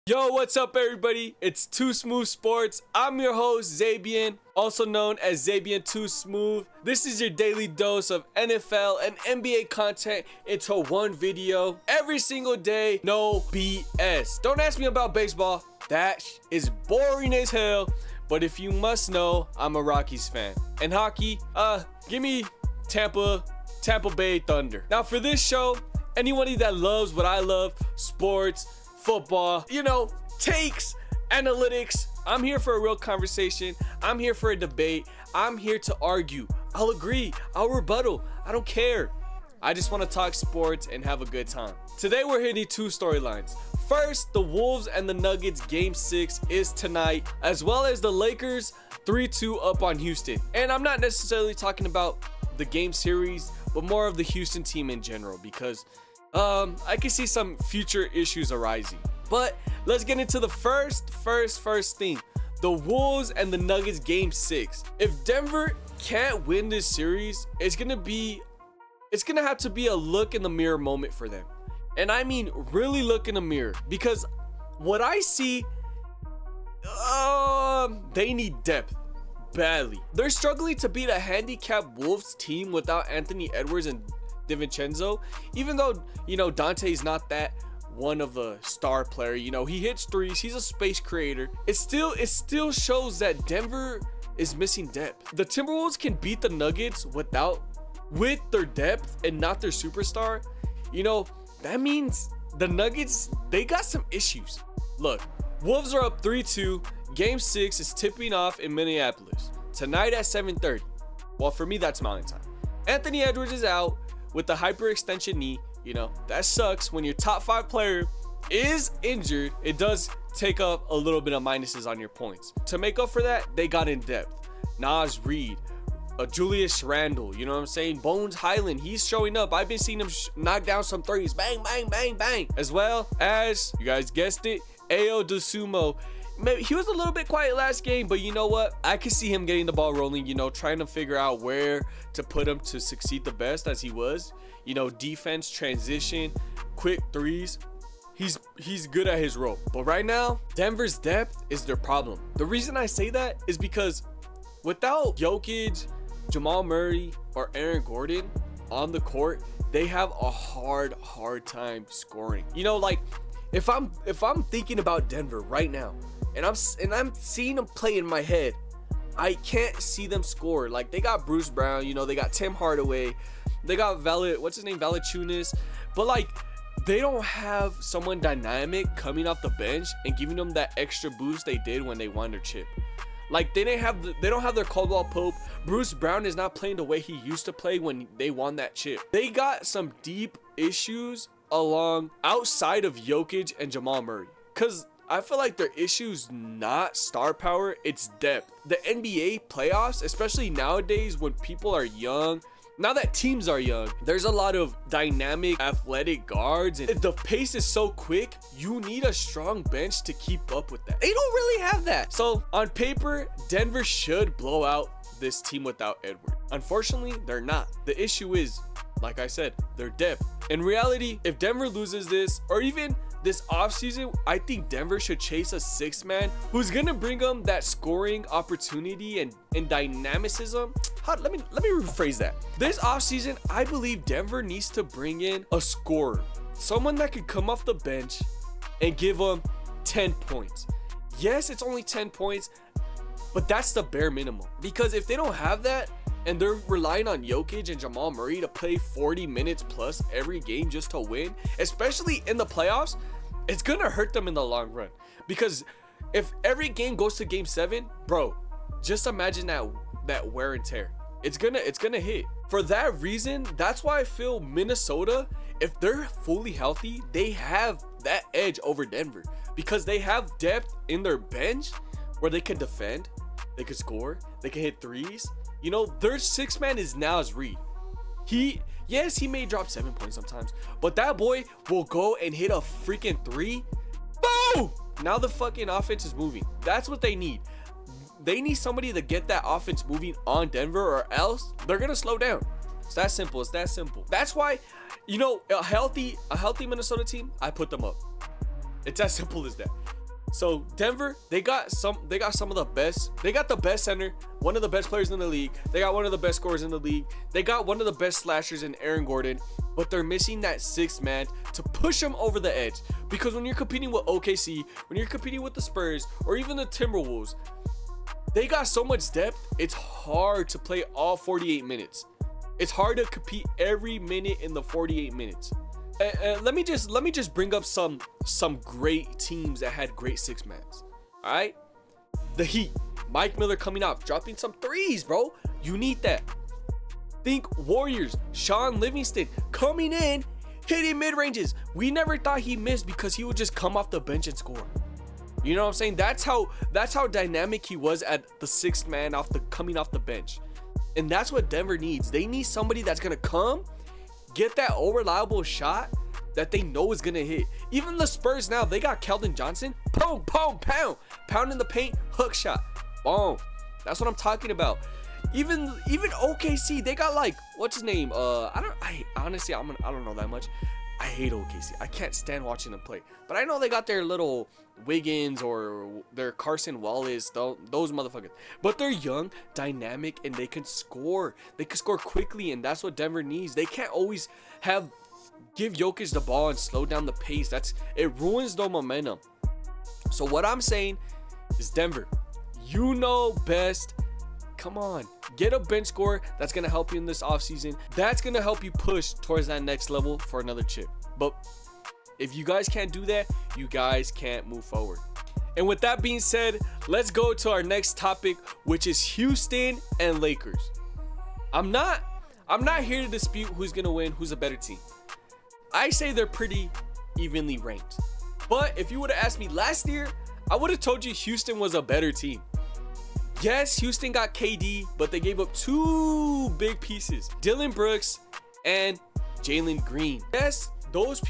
Yo, what's up everybody? It's Too Smooth Sports. I'm your host, Zabian, also known as Zabian Too Smooth. This is your daily dose of NFL and NBA content into one video every single day, no BS. Don't ask me about baseball. That is boring as hell. But if you must know, I'm a Rockies fan. And hockey, give me Tampa Bay Thunder. Now for this show, anybody that loves what I love, sports, football, takes, analytics, I'm here for a real conversation. I'm here for a debate. I'm here to argue. I'll agree. I'll rebuttal. I don't care. I just want to talk sports and have a good time. Today we're hitting two storylines. First, the Wolves and the Nuggets game 6 is tonight, as well as the Lakers 3-2 up on Houston. And I'm not necessarily talking about the game series, but more of the Houston team in general, because I can see some future issues arising. But let's get into the first thing. The Wolves and the Nuggets game 6. If Denver can't win this series, it's gonna have to be a look in the mirror moment for them. And I mean really look in the mirror, because what I see, they need depth badly. They're struggling to beat a handicapped Wolves team without Anthony Edwards and DiVincenzo, even though Dante's not that one of a star player. He hits threes, he's a space creator. It still shows that Denver is missing depth. The Timberwolves can beat the Nuggets with their depth and not their superstar. That means the Nuggets, they got some issues. Look, Wolves are up 3-2. Game 6 is tipping off in Minneapolis tonight at 7:30. Well, for me, that's Mountain Time. Anthony Edwards is out with the hyperextension knee. That sucks when your top 5 player is injured. It does take up a little bit of minuses on your points. To make up for that, they got in depth. Nas Reed, Julius Randle, you know what I'm saying? Bones Highland, he's showing up. I've been seeing him knock down some threes. Bang, bang, bang, bang. As well as, you guys guessed it, Ayo Dosunmu. Maybe he was a little bit quiet last game, but you know what? I could see him getting the ball rolling, trying to figure out where to put him to succeed the best, as he was. Defense, transition, quick threes. He's good at his role. But right now, Denver's depth is their problem. The reason I say that is because without Jokic, Jamal Murray, or Aaron Gordon on the court, they have a hard time scoring. If I'm thinking about Denver right now, and I'm seeing them play in my head, I can't see them score. Like, they got Bruce Brown, they got Tim Hardaway, they got Valanciunas, but they don't have someone dynamic coming off the bench and giving them that extra boost they did when they won their chip. They don't have their Caldwell Pope. Bruce Brown is not playing the way he used to play when they won that chip. They got some deep issues along outside of Jokic and Jamal Murray, because I feel like their issue's not star power, it's depth. The NBA playoffs, especially nowadays when people are young, now that teams are young, there's a lot of dynamic athletic guards, and the pace is so quick, you need a strong bench to keep up with that. They don't really have that. So on paper, Denver should blow out this team without Edwards. Unfortunately, they're not. The issue is, like I said, their depth. In reality, if Denver loses this, or even this offseason, I think Denver should chase a 6th man who's gonna bring them that scoring opportunity and dynamicism. Let me rephrase that. This offseason, I believe Denver needs to bring in a scorer, someone that could come off the bench and give them 10 points. Yes, it's only 10 points, but that's the bare minimum. Because if they don't have that, and they're relying on Jokic and Jamal Murray to play 40 minutes plus every game just to win, especially in the playoffs, it's gonna hurt them in the long run. Because if every game goes to game 7, bro, just imagine that wear and tear. It's gonna hit. For that reason, that's why I feel Minnesota, if they're fully healthy, they have that edge over Denver, because they have depth in their bench where they can defend, they can score, they can hit threes. Their 6th man is Nas Reed. He may drop 7 points sometimes, but that boy will go and hit a freaking 3. Boom! Now the fucking offense is moving. That's what they need. They need somebody to get that offense moving on Denver, or else they're gonna slow down. It's that simple. That's why, a healthy Minnesota team, I put them up. It's as simple as that. So Denver, they got some of the best. They got the best center, one of the best players in the league. They got one of the best scorers in the league. They got one of the best slashers in Aaron Gordon, but they're missing that sixth man to push them over the edge. Because when you're competing with OKC, when you're competing with the Spurs, or even the Timberwolves, they got so much depth. It's hard to play all 48 minutes. It's hard to compete every minute in the 48 minutes. Let me just bring up some great teams that had great six mans. All right, the Heat, Mike Miller coming out, dropping some threes, bro. You need that. Think Warriors, Sean Livingston coming in, hitting mid ranges. We never thought he missed because he would just come off the bench and score. You know what I'm saying? That's how dynamic he was at the sixth man coming off the bench, and that's what Denver needs. They need somebody that's gonna come, get that reliable shot that they know is gonna hit. Even the Spurs now, they got Keldon Johnson. Boom, boom, pound in the paint, hook shot, boom. That's what I'm talking about. Even OKC, they got like, what's his name? I honestly don't know that much. I hate OKC. I can't stand watching them play. But I know they got their little Wiggins or their Carson Wallace, those motherfuckers. But they're young, dynamic, and they can score. They can score quickly, and that's what Denver needs. They can't always give Jokic the ball and slow down the pace. It ruins the momentum. So what I'm saying is, Denver, you know best. Come on, get a bench scorer that's going to help you in this offseason. That's going to help you push towards that next level for another chip. But if you guys can't do that, you guys can't move forward. And with that being said, let's go to our next topic, which is Houston and Lakers. I'm not here to dispute who's going to win, who's a better team. I say they're pretty evenly ranked. But if you would have asked me last year, I would have told you Houston was a better team. Yes, Houston got KD, but they gave up two big pieces, Dillon Brooks and Jalen Green. Yes, those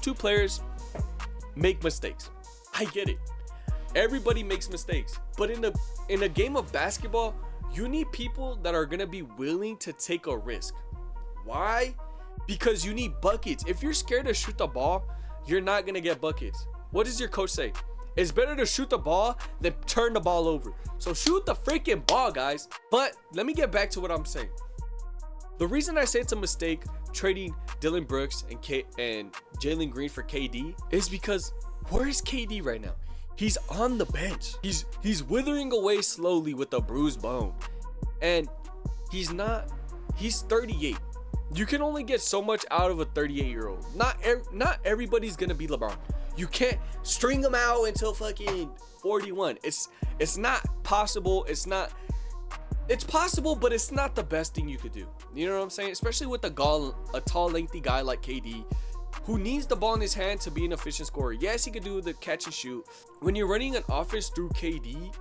two players make mistakes. I get it. Everybody makes mistakes. But in a game of basketball, you need people that are going to be willing to take a risk. Why? Because you need buckets. If you're scared to shoot the ball, you're not going to get buckets. What does your coach say? It's better to shoot the ball than turn the ball over. So shoot the freaking ball, guys. But let me get back to what I'm saying. The reason I say it's a mistake trading Dillon Brooks and Jalen Green for KD is because where's KD right now? He's on the bench. He's withering away slowly with a bruised bone. And he's 38. You can only get so much out of a 38-year-old. Not everybody's gonna be LeBron. You can't string them out until fucking 41. It's not possible. It's possible, but it's not the best thing you could do. You know what I'm saying? Especially with a tall, lengthy guy like KD, who needs the ball in his hand to be an efficient scorer. Yes, he could do the catch and shoot. When you're running an offense through KD,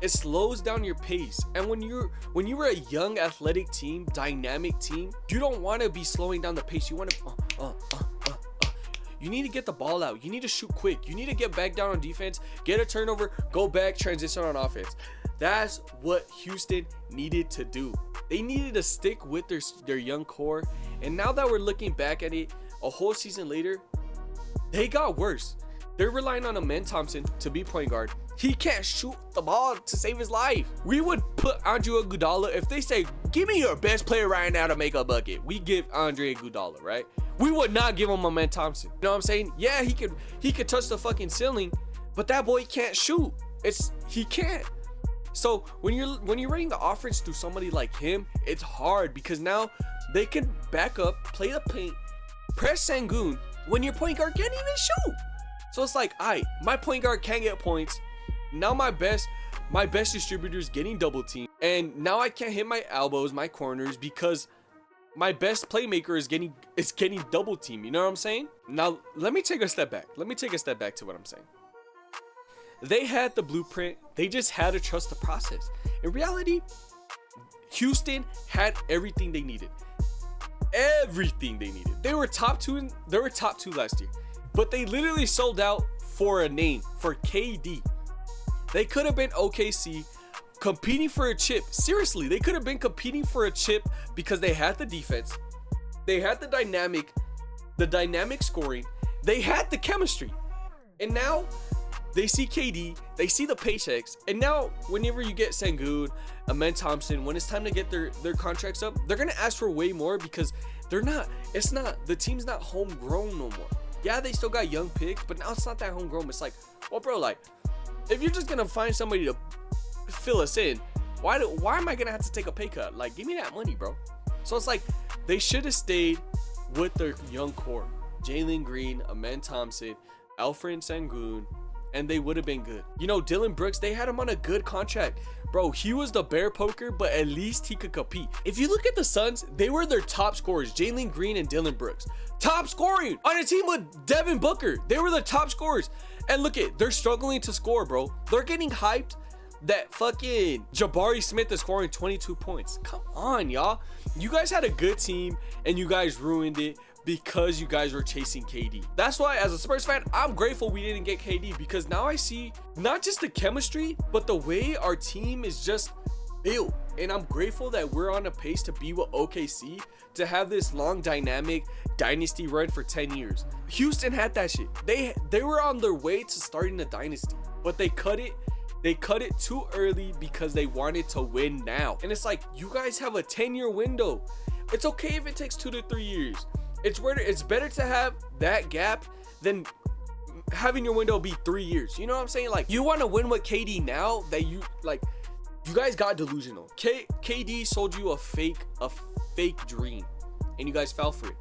it slows down your pace. And when you're a young, athletic team, dynamic team, you don't want to be slowing down the pace. You want to you need to get the ball out. You need to shoot quick. You need to get back down on defense, get a turnover, go back, transition on offense. That's what Houston needed to do. They needed to stick with their young core. And now that we're looking back at it, a whole season later, they got worse. They're relying on Amen Thompson to be point guard. He can't shoot the ball to save his life. We would put Andre Iguodala, if they say, give me your best player right now to make a bucket, we give Andre Iguodala, right? We would not give him Amen Thompson. You know what I'm saying? Yeah, he could touch the fucking ceiling, but that boy can't shoot. He can't. So when you're running the offense through somebody like him, it's hard because now they can back up, play the paint, press Sengun when your point guard can't even shoot. So it's like, my point guard can't get points. Now my best distributor is getting double teamed, and now I can't hit my elbows, my corners, because my best playmaker is getting double teamed. You know what I'm saying? Now let me take a step back. Let me take a step back to what I'm saying. They had the blueprint. They just had to trust the process. In reality, Houston had everything they needed. Everything they needed. They were top two last year. But they literally sold out for a name, for KD. They could have been OKC competing for a chip. Seriously, they could have been competing for a chip because they had the defense. They had the dynamic scoring. They had the chemistry. And now they see KD, they see the paychecks, and now whenever you get Sengun, Amen Thompson, when it's time to get their contracts up, they're gonna ask for way more because the team's not homegrown no more. Yeah, they still got young picks, but now it's not that homegrown. It's like, well, bro, like, if you're just gonna find somebody to fill us in, why am I gonna have to take a pay cut? Like, give me that money, bro. So it's like they should have stayed with their young core, Jalen Green, Amen Thompson, Alfred Sengun, and they would have been good. You know, Dylan Brooks, they had him on a good contract. Bro, he was the bear poker, but at least he could compete. If you look at the Suns, they were their top scorers, Jalen Green and Dylan Brooks. Top scoring on a team with Devin Booker. They were the top scorers. And look at, they're struggling to score, bro. They're getting hyped that fucking Jabari Smith is scoring 22 points. Come on, y'all. You guys had a good team and you guys ruined it because you guys were chasing KD. That's why, as a Spurs fan, I'm grateful we didn't get KD, because now I see not just the chemistry, but the way our team is just built. And I'm grateful that we're on a pace to be with OKC, to have this long dynamic dynasty run for 10 years. Houston had that shit. They were on their way to starting the dynasty, but they cut it. They cut it too early because they wanted to win now. And it's like, you guys have a 10-year window. It's okay if it takes 2 to 3 years. It's better to have that gap than having your window be 3 years. You know what I'm saying? Like, you want to win with KD now, that you guys got delusional. KD sold you a fake dream, and you guys fell for it.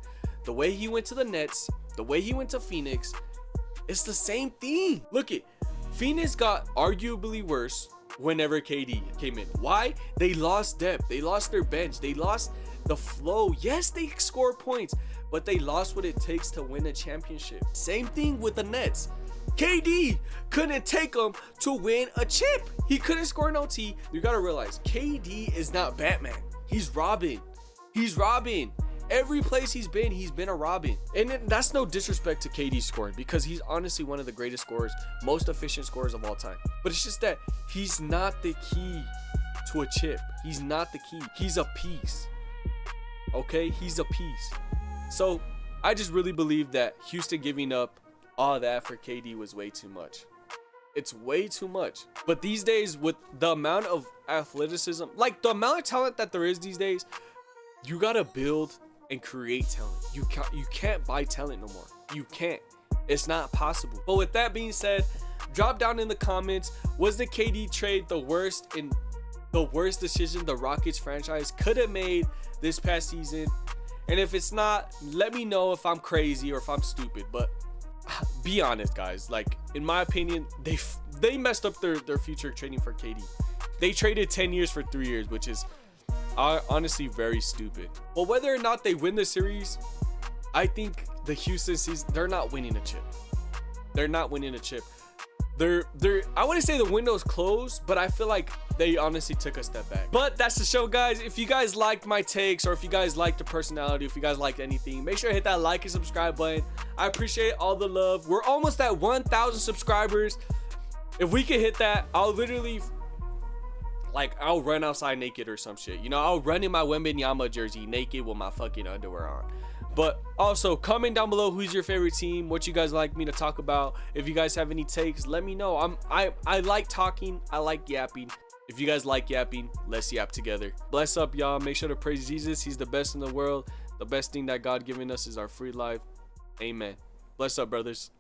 The way he went to the Nets, the way he went to Phoenix, it's the same thing. Look it, Phoenix got arguably worse whenever KD came in. Why? They lost depth. They lost their bench. They lost the flow. Yes, they score points, but they lost what it takes to win a championship. Same thing with the Nets. KD couldn't take them to win a chip. He couldn't score an OT. You gotta realize, KD is not Batman. He's Robin. He's Robin. Every place he's been a Robin. And that's no disrespect to KD scoring, because he's honestly one of the greatest scorers, most efficient scorers of all time. But it's just that he's not the key to a chip. He's not the key. He's a piece. Okay? He's a piece. So I just really believe that Houston giving up all that for KD was way too much. It's way too much. But these days, with the amount of athleticism, like the amount of talent that there is these days, you gotta build and create talent. You can't buy talent no more. You can't. It's not possible. But with that being said, drop down in the comments, was the KD trade the worst decision the Rockets franchise could have made this past season? And if it's not, let me know if I'm crazy or if I'm stupid. But be honest, guys. Like, in my opinion, they messed up their future trading for KD. They traded 10 years for 3 years, which is honestly very stupid. But whether or not they win the series, I think the Houston season, they're not winning a chip. They're not winning a chip. I wouldn't say the window's closed, but I feel like they honestly took a step back. But that's the show, guys. If you guys liked my takes, or if you guys liked the personality, if you guys liked anything, make sure to hit that like and subscribe button. I appreciate all the love. We're almost at 1,000 subscribers. If we can hit that, I'll literally, like, I'll run outside naked or some shit. You know, I'll run in my Wembanyama jersey naked with my fucking underwear on. But also, comment down below who's your favorite team, what you guys like me to talk about. If you guys have any takes, let me know. I like talking. I like yapping. If you guys like yapping, let's yap together. Bless up, y'all. Make sure to praise Jesus. He's the best in the world. The best thing that God given us is our free life. Amen. Bless up, brothers.